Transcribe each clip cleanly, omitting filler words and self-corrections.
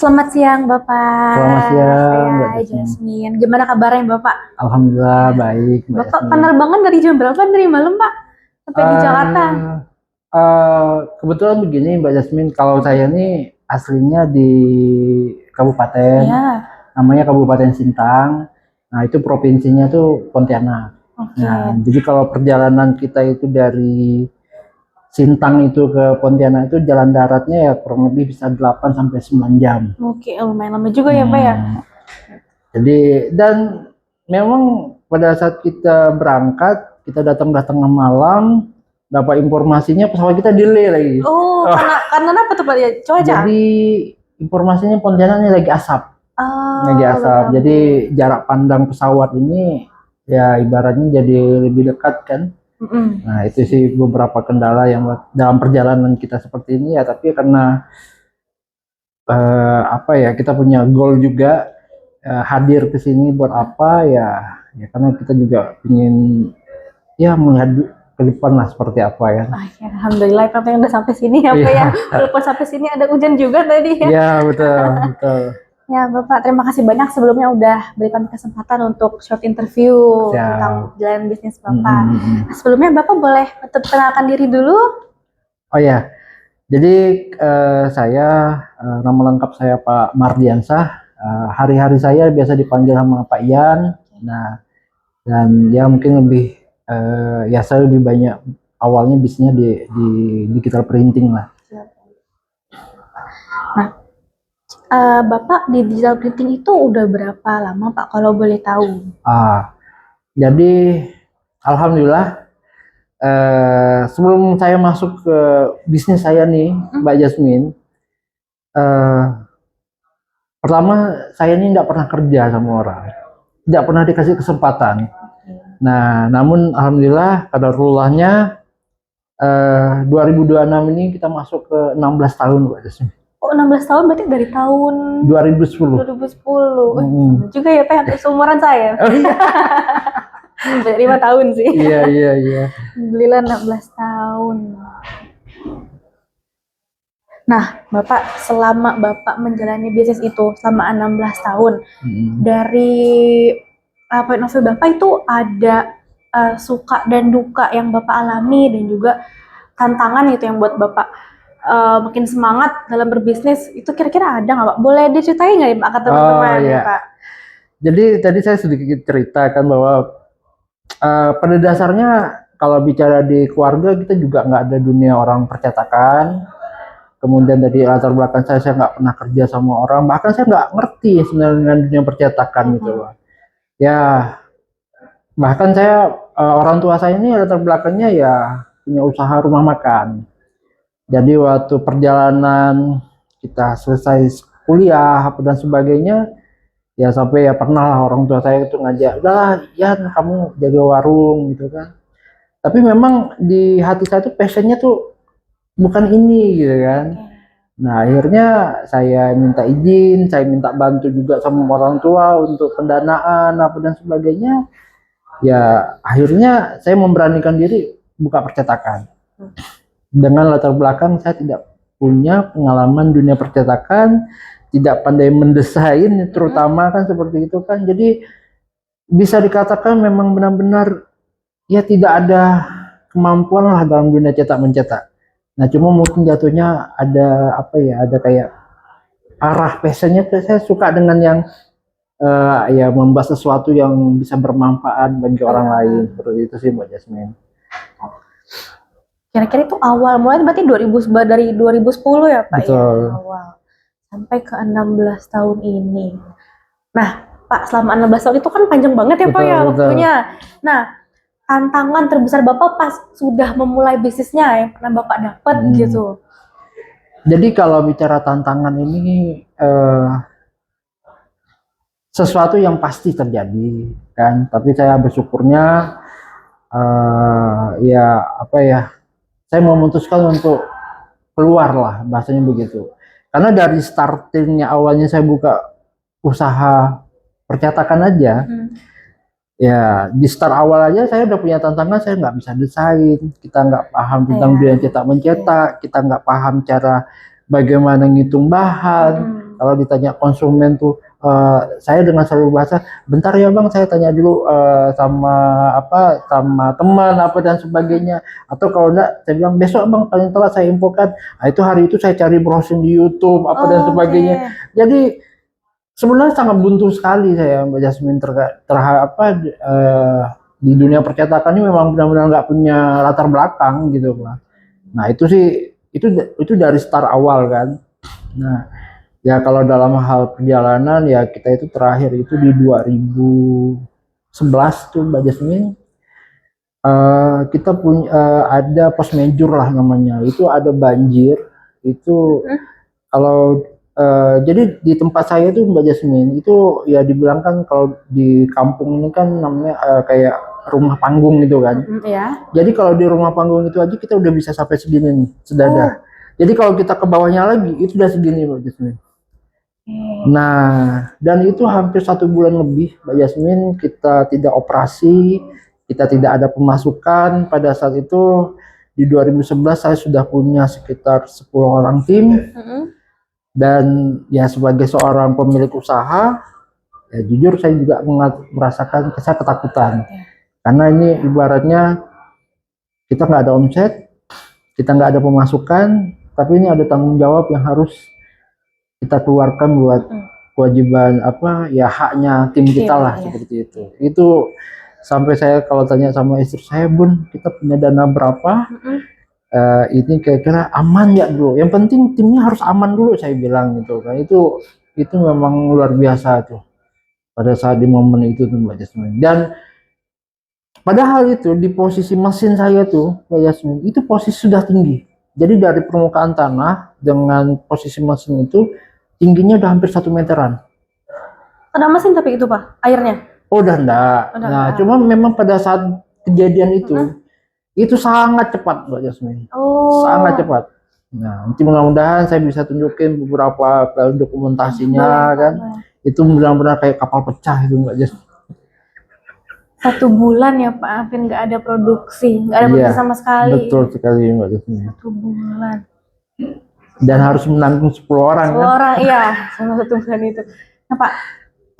Selamat siang Bapak. Selamat siang, Mbak Saya Jasmine. Jasmine. Gimana kabarnya Bapak? Alhamdulillah baik, Mbak Bapak Jasmine. penerbangan dari jam berapa dari malam Pak? Sampai di Jakarta? Kebetulan begini, Mbak Jasmine, kalau saya ini aslinya di kabupaten, Ya, namanya Kabupaten Sintang. Nah, itu provinsinya tuh Pontianak. oke. Nah, jadi kalau perjalanan kita itu dari Sintang itu ke Pontianak itu jalan daratnya ya kurang lebih bisa 8 sampai 9 jam. Oke, lumayan lama juga ya Pak ya? Jadi dan memang pada saat kita berangkat, kita datang tengah malam, dapat informasinya pesawat kita delay lagi. Oh, karena apa tuh Pak ya? Cuaca? Jadi informasinya Pontianak ini lagi asap, lagi asap. berkabut. Jadi jarak pandang pesawat ini ya ibaratnya jadi lebih dekat kan. Nah, itu sih beberapa kendala yang dalam perjalanan kita seperti ini ya, tapi karena apa ya, kita punya goal juga, hadir ke sini buat apa ya, ya karena kita juga ingin ya melihat ke depan lah seperti apa ya. Ya, Alhamdulillah Pak yang udah sampai sini ya Pak ya. Walaupun sampai sini ada hujan juga tadi ya. Ya betul, betul. Ya Bapak, terima kasih banyak sebelumnya udah berikan kesempatan untuk short interview tentang jalan bisnis Bapak. Sebelumnya Bapak boleh perkenalkan diri dulu? Oh ya, jadi saya nama lengkap saya Pak Mardiansah. Hari-hari saya biasa dipanggil sama Pak Ian. Nah, dan ya mungkin lebih ya saya lebih banyak awalnya bisnisnya di digital printing lah. Nah, Bapak di digital printing itu udah berapa lama Pak kalau boleh tahu? Jadi alhamdulillah sebelum saya masuk ke bisnis saya nih, Mbak Jasmine, pertama saya ini tidak pernah kerja sama orang, tidak pernah dikasih kesempatan. Nah, namun alhamdulillah kadarulahnya 2026 ini kita masuk ke 16 tahun, Mbak Jasmine. Oh, 16 tahun berarti dari tahun 2010. 2010. Juga ya Pak, hampir seumuran saya. Oh iya. 5 tahun sih. Iya. Alhamdulillah 16 tahun. Nah, Bapak selama Bapak menjalani bisnis itu selama 16 tahun, dari point of view Bapak itu ada suka dan duka yang Bapak alami dan juga tantangan itu yang buat Bapak makin semangat dalam berbisnis, itu kira-kira ada nggak Pak? Boleh diceritain nggak ya Pak ke teman-teman ya Pak? Jadi tadi saya sedikit ceritakan bahwa pada dasarnya kalau bicara di keluarga kita juga nggak ada dunia orang percetakan. Kemudian dari latar belakang saya nggak pernah kerja sama orang, bahkan saya nggak ngerti sebenarnya dengan dunia percetakan gitu loh. Ya, bahkan saya orang tua saya ini latar belakangnya ya punya usaha rumah makan. Jadi waktu perjalanan kita selesai kuliah apa dan sebagainya, ya sampai ya pernah lah orang tua saya itu ngajak, udahlah ya kamu jaga warung gitu kan. Tapi memang di hati saya tuh passionnya tuh bukan ini gitu kan. Nah akhirnya saya minta izin, saya minta bantu juga sama orang tua untuk pendanaan apa dan sebagainya. Ya akhirnya saya memberanikan diri buka percetakan. Dengan latar belakang saya tidak punya pengalaman dunia percetakan, tidak pandai mendesain terutama kan seperti itu kan. Jadi bisa dikatakan memang benar-benar ya tidak ada kemampuan lah dalam dunia cetak mencetak. Nah cuma mungkin jatuhnya ada apa ya, ada kayak arah passionnya saya suka dengan yang ya membahas sesuatu yang bisa bermanfaat bagi orang lain, seperti itu sih Mbak Jasmine. Kira-kira itu awal mulai berarti dari 2010 ya Pak? Betul. Ya awal sampai ke 16 tahun ini. Nah Pak, selama 16 tahun itu kan panjang banget ya Pak ya waktunya. Nah, tantangan terbesar Bapak pas sudah memulai bisnisnya yang pernah Bapak dapat gitu? Jadi kalau bicara tantangan ini sesuatu yang pasti terjadi kan, tapi saya bersyukurnya ya apa ya, saya memutuskan untuk keluar lah bahasanya begitu. Karena dari startingnya awalnya saya buka usaha percetakan aja. Ya di start awal aja saya udah punya tantangan, saya nggak bisa desain, kita nggak paham tentang dunia cetak mencetak, kita nggak paham cara bagaimana ngitung bahan, Kalau ditanya konsumen tuh, saya dengan selalu bahasa, bentar ya bang, saya tanya dulu sama sama teman apa dan sebagainya. Atau kalau enggak, saya bilang besok bang paling telat saya infokan. Nah, itu hari itu saya cari browsing di YouTube apa dan sebagainya. Oke. Jadi sebenarnya sangat buntu sekali saya Mbak Jasmine terhadap di dunia percetakan ini memang benar-benar nggak punya latar belakang gitu lah. Nah itu sih itu dari start awal kan. Nah ya kalau dalam hal perjalanan ya kita itu terakhir itu di 2011 tuh Mbak Jasmine. Kita punya ada post major lah namanya. Itu ada banjir. Itu kalau jadi di tempat saya tuh Mbak Jasmine itu ya dibilang kan kalau di kampung ini kan namanya kayak rumah panggung gitu kan. Ya. Jadi kalau di rumah panggung itu aja kita udah bisa sampai segini nih, sedada. Jadi kalau kita ke bawahnya lagi itu udah segini Mbak Jasmine. Nah, dan itu hampir 1 bulan lebih Mbak Jasmine kita tidak operasi, kita tidak ada pemasukan. Pada saat itu di 2011 saya sudah punya sekitar 10 orang tim. Dan ya sebagai seorang pemilik usaha, ya jujur saya juga merasakan saya ketakutan. Karena ini ibaratnya kita nggak ada omset, kita nggak ada pemasukan, tapi ini ada tanggung jawab yang harus kita keluarkan buat kewajiban ya haknya tim kita lah seperti itu. Itu sampai saya kalau tanya sama istri saya, Bun, kita punya dana berapa? Ini kira-kira aman ya bro. Yang penting timnya harus aman dulu saya bilang gitu kan. Itu memang luar biasa tuh pada saat di momen itu tuh Mbak Jasmine. Dan padahal itu di posisi mesin saya tuh Mbak Jasmine itu posisi sudah tinggi. Jadi dari permukaan tanah dengan posisi mesin itu tingginya udah hampir 1 meteran. Ada mesin tapi itu Pak, airnya? Oh udah enggak. Nah cuma memang pada saat kejadian itu sangat cepat Mbak Jasmine. Sangat cepat. Nah, nanti mudah-mudahan saya bisa tunjukin beberapa dokumentasinya kan. Itu benar-benar kayak kapal pecah itu Mbak Jasmine. 1 bulan ya Pak, hampir nggak ada produksi, nggak ada produksi sama sekali. Betul sekali Mbak Jasmine. 1 bulan. Dan harus menanggung 10 orang 10 orang, iya, sama 1 bulan itu. Nah Pak,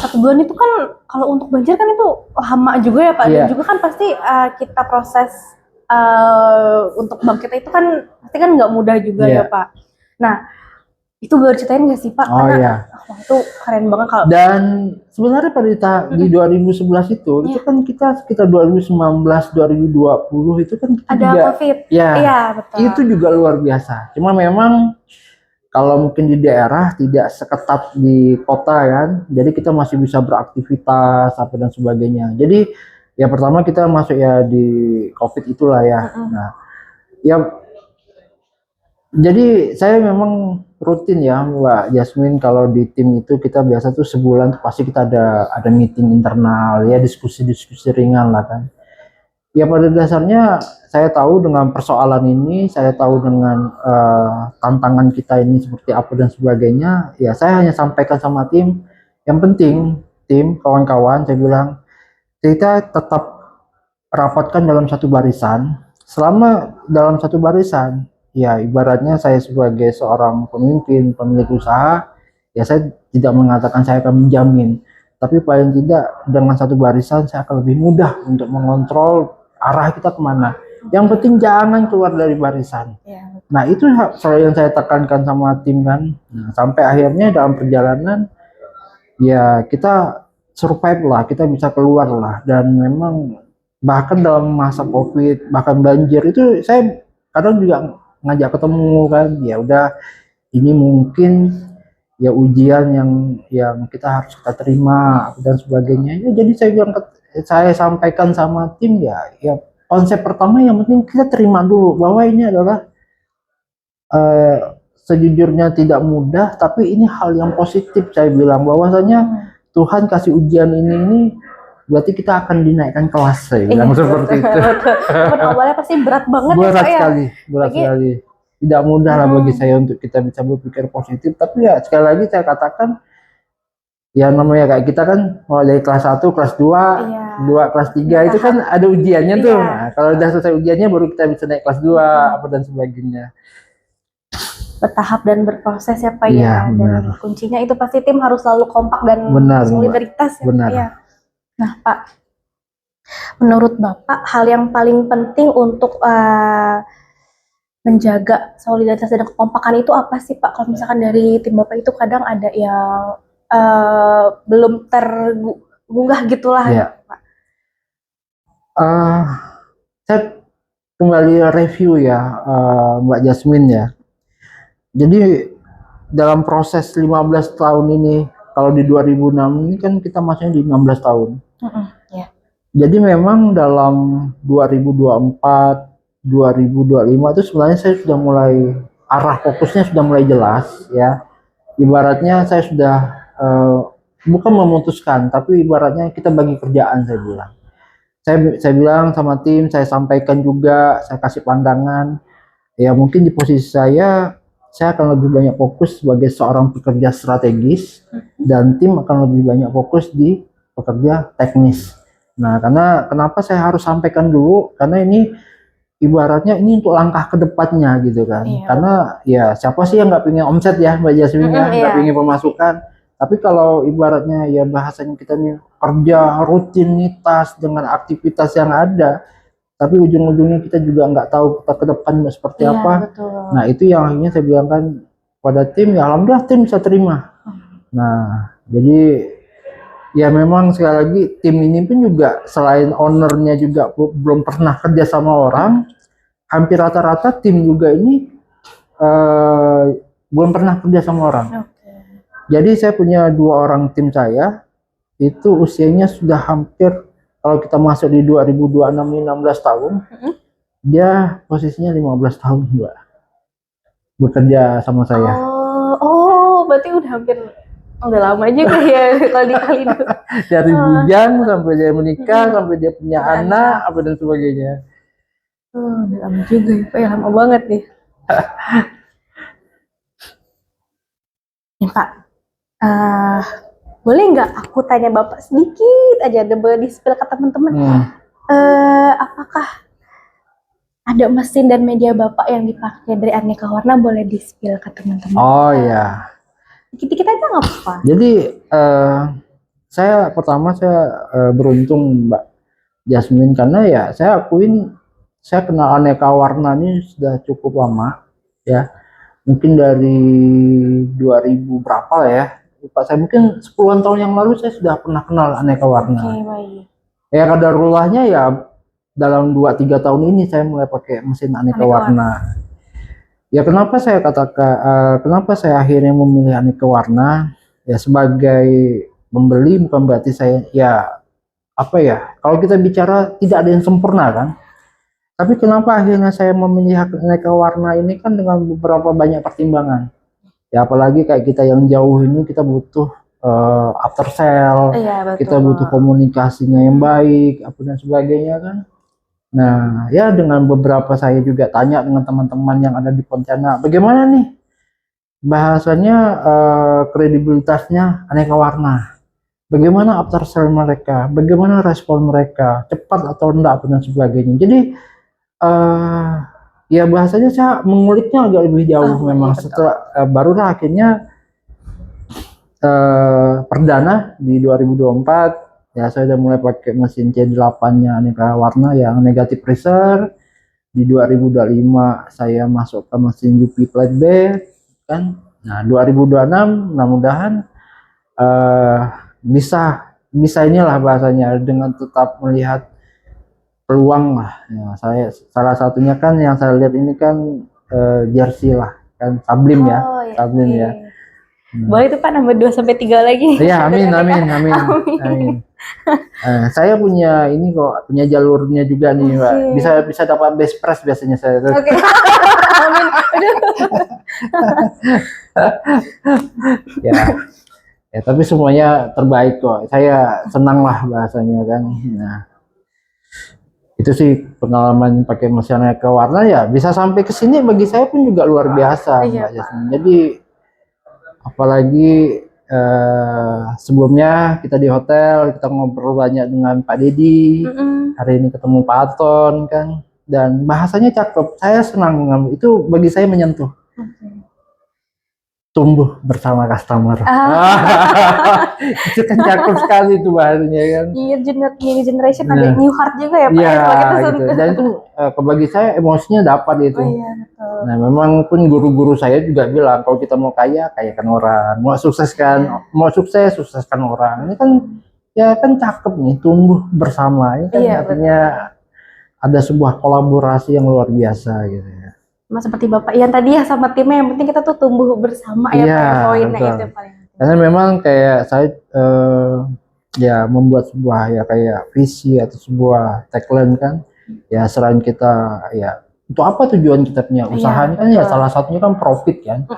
1 bulan itu kan kalau untuk banjir kan itu lama juga ya Pak. Dan juga kan pasti kita proses untuk bangkit itu kan pasti kan nggak mudah juga ya Pak. Nah itu boleh ceritain nggak sih Pak? Karena itu keren banget kalau. Dan sebenarnya pada di 2011 itu kan kita sekitar 2019 2020 itu kan kita ada juga, COVID. Ya, betul. Itu juga luar biasa. Cuma memang kalau mungkin di daerah tidak seketat di kota kan, jadi kita masih bisa beraktivitas apa dan sebagainya. Jadi ya pertama kita masuk ya di COVID itulah ya. Nah, ya jadi saya memang rutin ya Mbak Jasmine kalau di tim itu kita biasa tuh sebulan tuh pasti kita ada meeting internal ya, diskusi-diskusi ringan lah kan. Ya pada dasarnya saya tahu dengan persoalan ini, saya tahu dengan tantangan kita ini seperti apa dan sebagainya. Ya saya hanya sampaikan sama tim, yang penting tim kawan-kawan saya bilang kita tetap rapatkan dalam satu barisan. Selama dalam satu barisan, ya ibaratnya saya sebagai seorang pemimpin, pemilik usaha, ya saya tidak mengatakan saya akan menjamin, tapi paling tidak dengan satu barisan saya akan lebih mudah untuk mengontrol arah kita kemana. Yang penting jangan keluar dari barisan. Nah itu selalu yang saya tekankan sama tim kan. Nah, sampai akhirnya dalam perjalanan ya kita survive lah, kita bisa keluar lah. Dan memang bahkan dalam masa COVID, bahkan banjir itu saya kadang juga ngajak ketemu kan. Ya udah ini mungkin ya ujian yang kita harus kita terima dan sebagainya. Ya, jadi saya sampaikan sama tim ya konsep pertama yang penting kita terima dulu bahwa ini adalah sejujurnya tidak mudah, tapi ini hal yang positif. Saya bilang bahwasanya Tuhan kasih ujian ini berarti kita akan dinaikkan kelas, saya bilang seperti itu. Awalnya pasti berat banget berat sekali, berat sekali. Tidak mudah lah bagi saya untuk kita bisa berpikir positif, tapi ya sekali lagi saya katakan ya namanya kayak kita kan mulai dari kelas 1, kelas 2, kelas 3 itu kan ada ujiannya tuh. Nah, kalau udah selesai ujiannya baru kita bisa naik kelas 2 apa dan sebagainya. bertahap dan berproses ya Pak Iya, ya. benar. Dan kuncinya itu pasti tim harus selalu kompak dan Benar, Mbak. solidaritas ya Benar. Pak ya. Nah Pak, menurut Bapak hal yang paling penting untuk menjaga solidaritas dan kekompakan itu apa sih Pak? Kalau misalkan dari tim Bapak itu kadang ada yang belum tergugah gitulah Iya. gitu, Pak. Saya kembali review ya, Mbak Jasmine ya. Jadi dalam proses 15 tahun ini, kalau di 2006 ini kan kita masuknya di 16 tahun. Ya. Jadi memang dalam 2024, 2025 itu sebenarnya saya sudah mulai, arah fokusnya sudah mulai jelas ya. Ibaratnya saya sudah bukan memutuskan, tapi ibaratnya kita bagi kerjaan, saya bilang. Saya bilang sama tim, saya sampaikan juga, saya kasih pandangan. Ya mungkin di posisi saya akan lebih banyak fokus sebagai seorang pekerja strategis dan tim akan lebih banyak fokus di pekerja teknis. Nah, karena kenapa saya harus sampaikan dulu? Karena ini ibaratnya ini untuk langkah ke depannya gitu kan. Iya. Karena ya siapa sih yang nggak pengen omset ya Mbak Jasmine ya, nggak Iya. pengen pemasukan. Tapi kalau ibaratnya ya bahasanya kita nih kerja rutinitas dengan aktivitas yang ada, tapi ujung-ujungnya kita juga nggak tahu kita ke depan seperti Iya, apa. betul. Nah itu yang akhirnya saya bilang kan pada tim, ya alhamdulillah tim bisa terima. Nah jadi ya memang sekali lagi tim ini pun juga selain ownernya juga belum pernah kerja sama orang, hampir rata-rata tim juga ini belum pernah kerja sama orang. Jadi saya punya 2 orang tim saya, itu usianya sudah hampir, kalau kita masuk di 2026 ini 16 tahun, dia posisinya 15 tahun Mbak, bekerja sama saya. Oh, berarti udah lama juga ya kalau dikali dulu. Dari bujang sampai dia menikah, sampai dia punya anak, apa dan sebagainya. Udah lama juga ya Pak, ya lama banget nih. Nih Pak, boleh nggak aku tanya Bapak sedikit aja, boleh di-spill ke teman-teman. Apakah ada mesin dan media Bapak yang dipakai dari aneka warna, boleh di-spill ke teman-teman? Oh ya. Dikit-dikit aja nggak apa-apa. Jadi saya beruntung Mbak Jasmine, karena ya saya akuin saya kenal aneka warna ini sudah cukup lama ya. Mungkin dari 2000 berapa lah ya. Lupa saya, mungkin 10-an tahun yang lalu saya sudah pernah kenal aneka warna. Oke, baik. Ya kadarulahnya ya dalam 2-3 tahun ini saya mulai pakai mesin aneka warna. Ya kenapa saya katakan, kenapa saya akhirnya memilih aneka warna? Ya sebagai pembeli bukan berarti saya ya apa ya, kalau kita bicara tidak ada yang sempurna kan. Tapi kenapa akhirnya saya memilih aneka warna ini kan dengan beberapa banyak pertimbangan. Ya apalagi kayak kita yang jauh ini kita butuh after sale, kita butuh komunikasinya yang baik, apa dan sebagainya kan. Nah ya dengan beberapa saya juga tanya dengan teman-teman yang ada di Pontianak, bagaimana nih bahasanya kredibilitasnya aneka warna, bagaimana after sale mereka, bagaimana respon mereka, cepat atau enggak dan sebagainya. Jadi ya bahasanya saya menguliknya agak lebih jauh memang. Setelah barulah akhirnya perdana di 2024 ya saya udah mulai pakai mesin C8-nya aneka warna yang negatif pressure. Di 2025 saya masuk ke mesin UV flatbed kan. Nah 2026 mudah-mudahan bisa inilah bahasanya, dengan tetap melihat peluang lah ya. Saya salah satunya kan yang saya lihat ini kan jersey lah kan, Sublime ya. Sublime ya. Boleh itu Pak nambah 2-3 lagi. Iya, amin. Saya punya ini kok, punya jalurnya juga nih Mbak. Bisa dapat best price biasanya saya. Oke. Amin. Ya tapi semuanya terbaik kok. Saya senang lah bahasanya kan. Nah itu sih pengalaman pakai mesin aneka warna ya, bisa sampai ke sini bagi saya pun juga luar biasa Mbak Jasmine. Jadi apalagi sebelumnya kita di hotel, kita ngobrol banyak dengan Pak Dedi, hari ini ketemu Pak Aton kan, dan bahasanya cakep, saya senang, itu bagi saya menyentuh. tumbuh bersama customer. Itu kan cakep sekali itu bahasanya kan. Iya, new generation ada new heart juga ya Pak Iya, ya, kalau kita gitu. sentuh. Dan itu bagi saya emosinya dapat itu. Oh iya, betul. Nah, memang pun guru-guru saya juga bilang kalau kita mau kaya, kayakan orang, mau sukseskan orang. Ini kan ya kan cakep nih, tumbuh bersama. Ini kan artinya ada sebuah kolaborasi yang luar biasa gitu ya. Mas seperti Bapak yang tadi ya sama timnya, yang penting kita tuh tumbuh bersama ya Pak ya, poinnya betul. itu paling penting. Karena memang kayak saya ya membuat sebuah ya kayak visi atau sebuah tagline kan, ya selain kita ya untuk apa tujuan kita punya usaha ini kan ya salah satunya kan profit kan.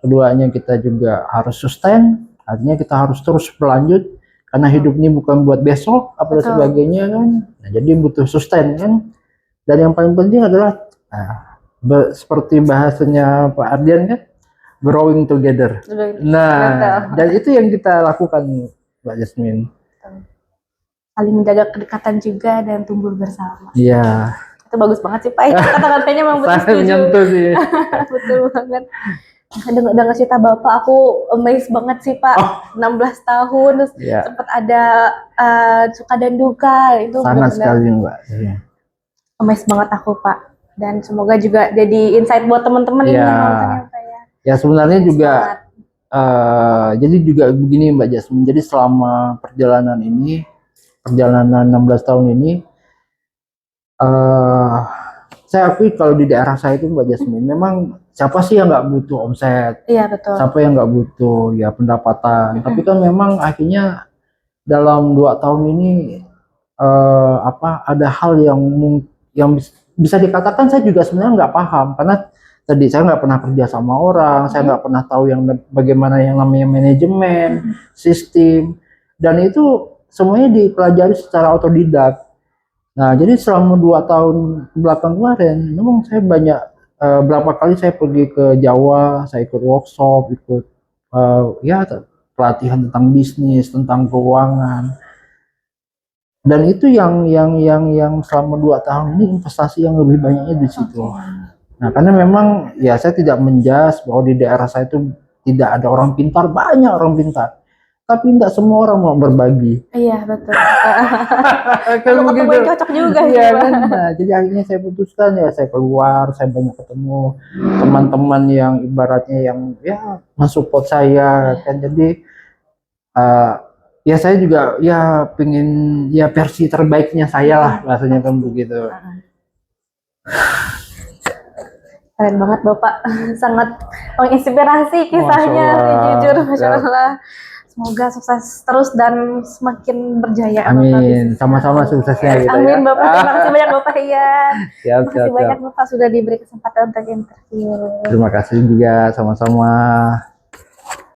Keduanya kita juga harus sustain, artinya kita harus terus berlanjut karena hidup ini bukan buat besok apa dan sebagainya kan. Nah, jadi butuh sustain kan. Dan yang paling penting adalah seperti bahasanya Pak Ardian kan, growing together. Nah, dan itu yang kita lakukan Mbak Jasmine. Saling menjaga kedekatan juga dan tumbuh bersama. Iya. Itu bagus banget sih Pak. Kata-katanya memang betul setuju. Menyentuh sih. Betul banget. Dengar cerita Bapak, aku amazed banget sih Pak. 16 tahun terus sempat ada suka dan duka itu. Sangat sekali Mbak. Amazed banget aku Pak. Dan semoga juga jadi insight buat teman-teman ini yang nonton ya Pak ya. Ya sebenarnya juga jadi juga begini Mbak Jasmine. Jadi selama perjalanan 16 tahun ini, saya akui kalau di daerah saya itu Mbak Jasmine, memang siapa sih yang nggak butuh omset? Iya betul. Siapa yang nggak butuh ya pendapatan? Tapi kan memang akhirnya dalam 2 tahun ini ada hal yang bisa dikatakan saya juga sebenarnya nggak paham, karena tadi saya nggak pernah kerja sama orang, saya nggak pernah tahu bagaimana yang namanya manajemen, sistem, dan itu semuanya dipelajari secara otodidak. Nah, jadi selama 2 tahun belakang kemarin, memang saya banyak berapa kali saya pergi ke Jawa, saya ikut workshop, ikut pelatihan tentang bisnis, tentang keuangan. Dan itu yang selama 2 tahun ini investasi yang lebih banyaknya di situ. Nah, karena memang ya saya tidak menjas bahwa di daerah saya itu tidak ada orang pintar, banyak orang pintar. Tapi tidak semua orang mau berbagi. Iya, betul. Kalau begitu cocok juga. Iya kan. Nah, jadi akhirnya saya putuskan ya saya keluar, saya banyak ketemu teman-teman yang ibaratnya yang ya mensupport saya kan. Jadi ya saya juga ya pengen ya versi terbaiknya saya lah rasanya kan begitu. Keren banget Bapak, sangat menginspirasi kisahnya sih, jujur, Masya Allah. Semoga sukses terus dan semakin berjaya. Amin, sama-sama suksesnya gitu. Amin Bapak, terima kasih banyak Bapak ya. Siap, terima kasih banyak Bapak sudah diberi kesempatan untuk interview. Terima kasih juga, sama-sama.